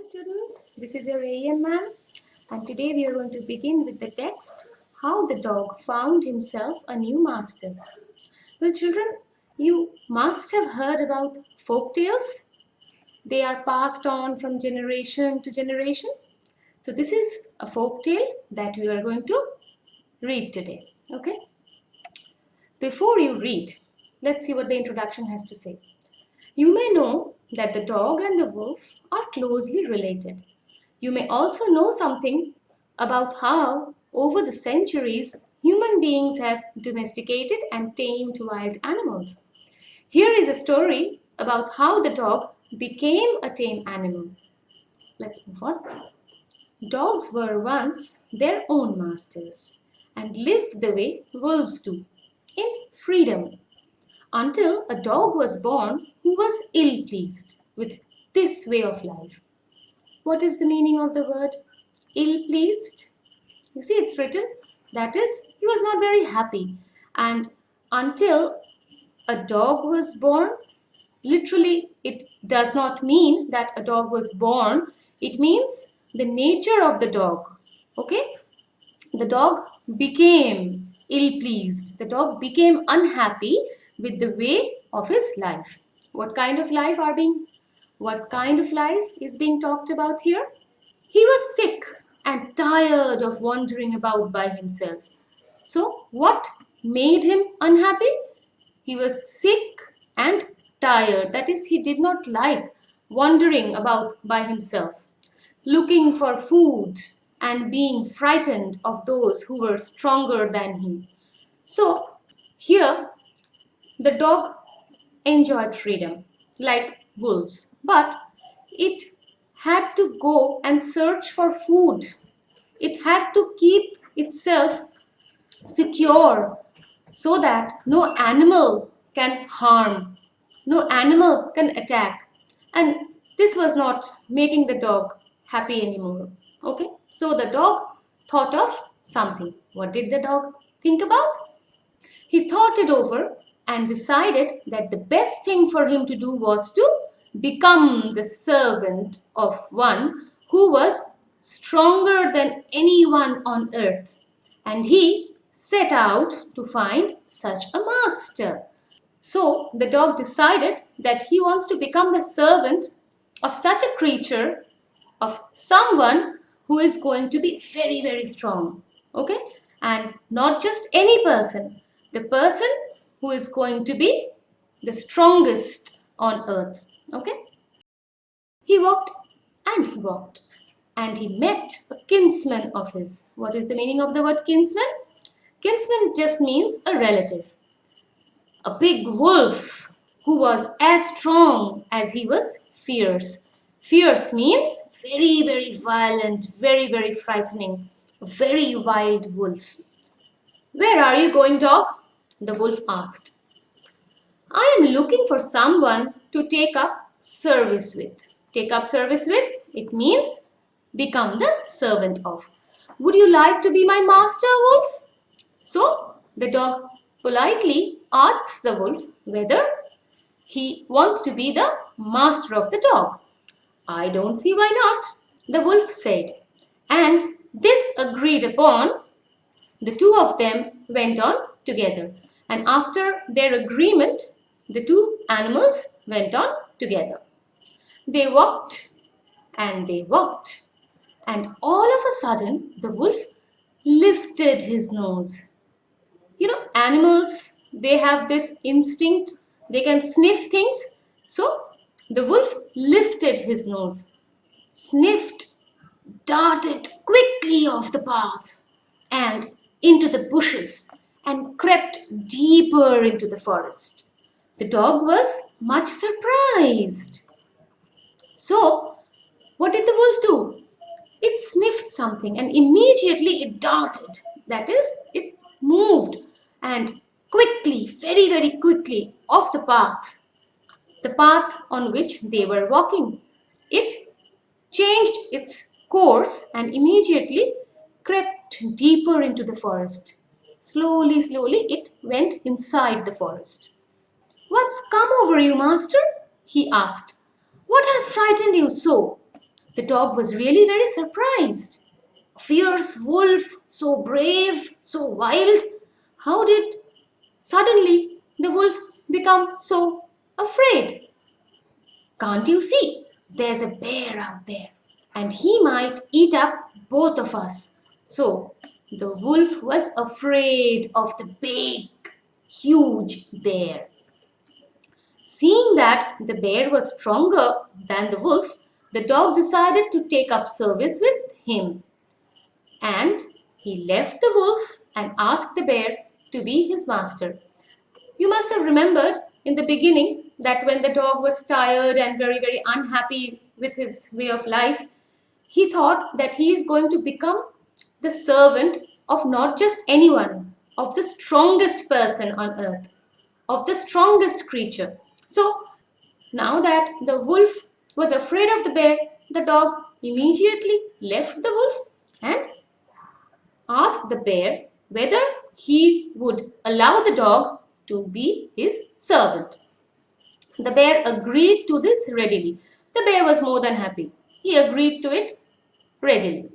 students, this is your AN ma'am, and today we are going to begin with the text, How the Dog Found Himself a New Master. Well children, you must have heard about folk tales. They are passed on from generation to generation. So this is a folk tale that we are going to read today, okay? Before you read, let's see what the introduction has to say. You may know that the dog and the wolf are closely related. You may also know something about how, over the centuries, human beings have domesticated and tamed wild animals. Here is a story about how the dog became a tame animal. Let's move on. Dogs were once their own masters and lived the way wolves do, in freedom, until a dog was born who was ill-pleased with this way of life. What is the meaning of the word ill-pleased? You see, it's written, that is, he was not very happy. And until a dog was born, literally, it does not mean that a dog was born. It means the nature of the dog. Okay? The dog became ill-pleased. The dog became unhappy with the way of his life. What kind of life is being talked about here? He was sick and tired of wandering about by himself. So, what made him unhappy? He was sick and tired. That is, he did not like wandering about by himself, looking for food and being frightened of those who were stronger than he. So, here the dog enjoyed freedom like wolves, but it had to go and search for food. It had to keep itself secure so that no animal can harm, no animal can attack. And this was not making the dog happy anymore. Okay, so the dog thought of something. What did the dog think about? He thought it over and decided that the best thing for him to do was to become the servant of one who was stronger than anyone on earth. And he set out to find such a master. So the dog decided that he wants to become the servant of such a creature, of someone who is going to be very, very strong. Okay? And not just any person, the person who is going to be the strongest on earth. Okay? He walked and he walked, and he met a kinsman of his. What is the meaning of the word kinsman? Kinsman just means a relative. A big wolf who was as strong as he was fierce. Fierce means very, very violent, very, very frightening, a very wild wolf. Where are you going, dog? The wolf asked. I am looking for someone to take up service with. Take up service with, it means become the servant of. Would you like to be my master, wolf? So the dog politely asks the wolf whether he wants to be the master of the dog. I don't see why not, the wolf said. And this agreed upon, the two of them went on together. And after their agreement, the two animals went on together. They walked and they walked. And all of a sudden, the wolf lifted his nose. You know, animals, they have this instinct. They can sniff things. So, the wolf lifted his nose, sniffed, darted quickly off the path and into the bushes and crept deeper into the forest. The dog was much surprised. So, what did the wolf do? It sniffed something and immediately it darted. That is, it moved and quickly, very, very quickly off the path on which they were walking. It changed its course and immediately crept deeper into the forest. Slowly, slowly, it went inside the forest. What's come over you, master? He asked. What has frightened you so? The dog was really very surprised. A fierce wolf, so brave, so wild. How did suddenly the wolf become so afraid? Can't you see? There's a bear out there, and he might eat up both of us. So the wolf was afraid of the big, huge bear. Seeing that the bear was stronger than the wolf, the dog decided to take up service with him. And he left the wolf and asked the bear to be his master. You must have remembered in the beginning that when the dog was tired and very, very unhappy with his way of life, he thought that he is going to become the servant of not just anyone, of the strongest person on earth, of the strongest creature. So now that the wolf was afraid of the bear, the dog immediately left the wolf and asked the bear whether he would allow the dog to be his servant. The bear agreed to this readily. The bear was more than happy. He agreed to it readily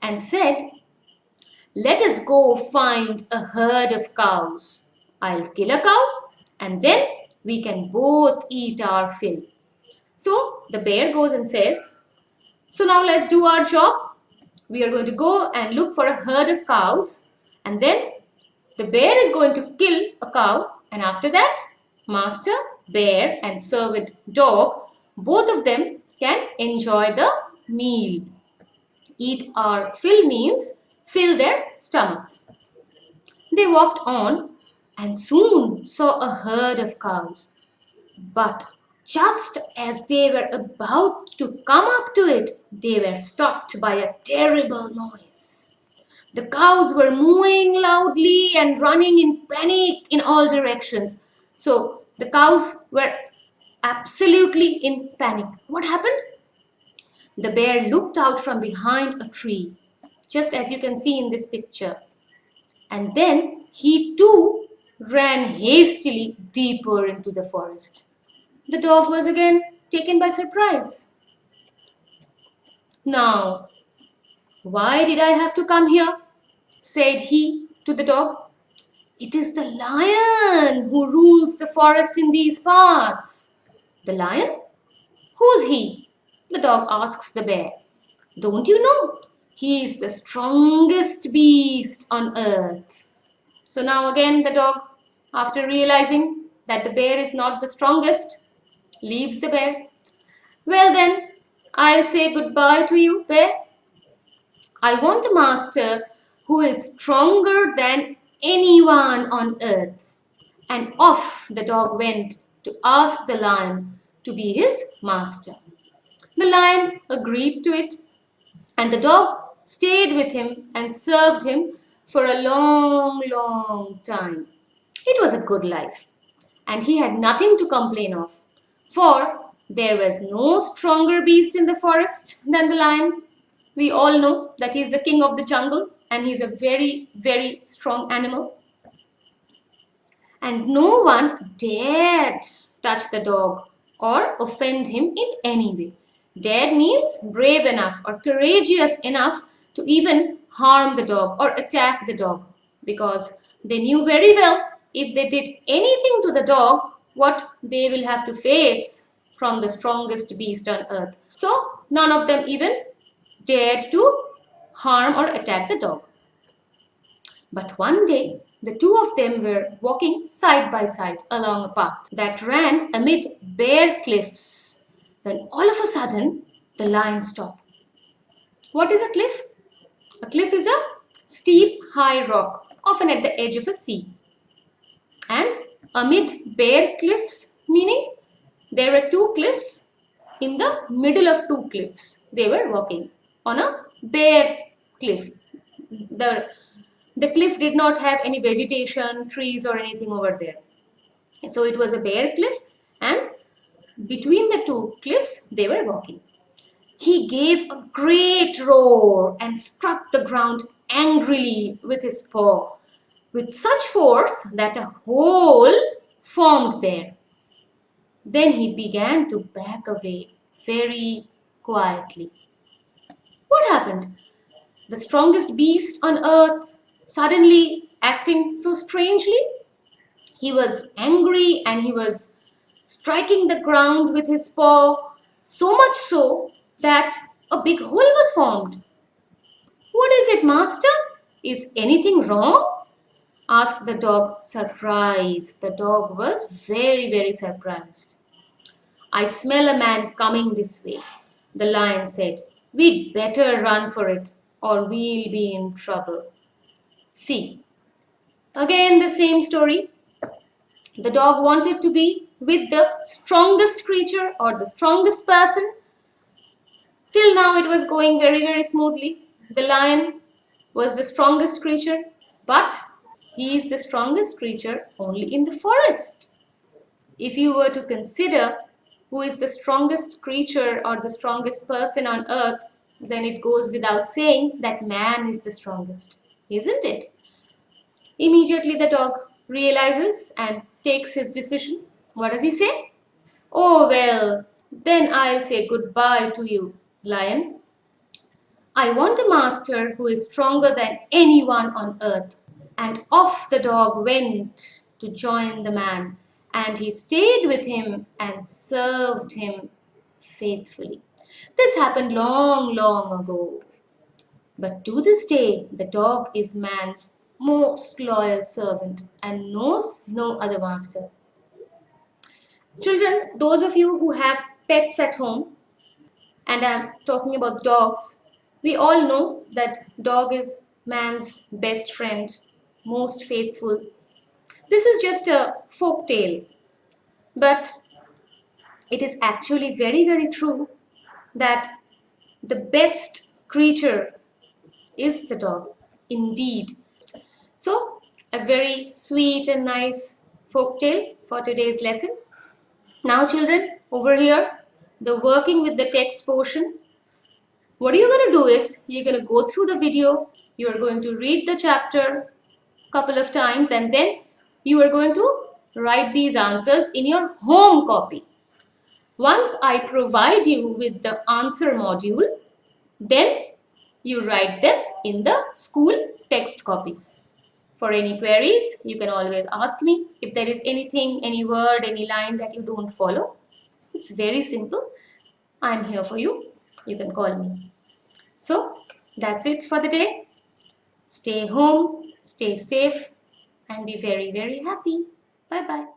and said, "Let us go find a herd of cows. I'll kill a cow and then we can both eat our fill." So the bear goes and says, "So now let's do our job. We are going to go and look for a herd of cows, and then the bear is going to kill a cow, and after that, master bear and servant dog, both of them can enjoy the meal." Eat our fill means fill their stomachs. They walked on and soon saw a herd of cows. But just as they were about to come up to it, they were stopped by a terrible noise. The cows were mooing loudly and running in panic in all directions. So the cows were absolutely in panic. What happened? The bear looked out from behind a tree, just as you can see in this picture. And then he too ran hastily deeper into the forest. The dog was again taken by surprise. "Now, why did I have to come here?" said he to the dog. "It is the lion who rules the forest in these parts." "The lion? Who's he?" the dog asks the bear. "Don't you know? He is the strongest beast on earth." So now again the dog, after realizing that the bear is not the strongest, leaves the bear. "Well then, I'll say goodbye to you, bear. I want a master who is stronger than anyone on earth." And off the dog went to ask the lion to be his master. The lion agreed to it, and the dog stayed with him and served him for a long, long time. It was a good life, and he had nothing to complain of, for there was no stronger beast in the forest than the lion. We all know that he is the king of the jungle, and he is a very, very strong animal. And no one dared touch the dog or offend him in any way. Dared means brave enough or courageous enough to even harm the dog or attack the dog, because they knew very well if they did anything to the dog, what they will have to face from the strongest beast on earth. So none of them even dared to harm or attack the dog. But one day, the two of them were walking side by side along a path that ran amid bare cliffs, when all of a sudden the lion stopped. What is a cliff? A cliff is a steep, high rock, often at the edge of a sea. And amid bare cliffs, meaning there were two cliffs. In the middle of two cliffs, they were walking on a bare cliff. The cliff did not have any vegetation, trees or anything over there. So it was a bare cliff, and between the two cliffs they were walking. He gave a great roar and struck the ground angrily with his paw, with such force that a hole formed there. Then he began to back away very quietly. What happened? The strongest beast on earth suddenly acting so strangely? He was angry and he was striking the ground with his paw, so much so that a big hole was formed. What is it, master? Is anything wrong? Asked the dog, surprised. The dog was very, very surprised. I smell a man coming this way, the lion said. We'd better run for it, or we'll be in trouble. See, again the same story. The dog wanted to be with the strongest creature or the strongest person. Till now, it was going very, very smoothly. The lion was the strongest creature, but he is the strongest creature only in the forest. If you were to consider who is the strongest creature or the strongest person on earth, then it goes without saying that man is the strongest, isn't it? Immediately the dog realizes and takes his decision. What does he say? Oh, well, then I'll say goodbye to you, lion. I want a master who is stronger than anyone on earth. And off the dog went to join the man, and he stayed with him and served him faithfully. This happened long, long ago. But to this day, the dog is man's most loyal servant and knows no other master. Children, those of you who have pets at home, and I'm talking about dogs, we all know that dog is man's best friend, most faithful. This is just a folk tale, but it is actually very, very true that the best creature is the dog, indeed. So, a very sweet and nice folk tale for today's lesson. Now, children, over here, the working with the text portion. What you're going to do is, you're going to go through the video, you're going to read the chapter a couple of times, and then you are going to write these answers in your home copy. Once I provide you with the answer module, then you write them in the school text copy. For any queries, you can always ask me. If there is anything, any word, any line that you don't follow, it's very simple. I'm here for you. You can call me. So, that's it for the day. Stay home, stay safe, and be very, very happy. Bye-bye.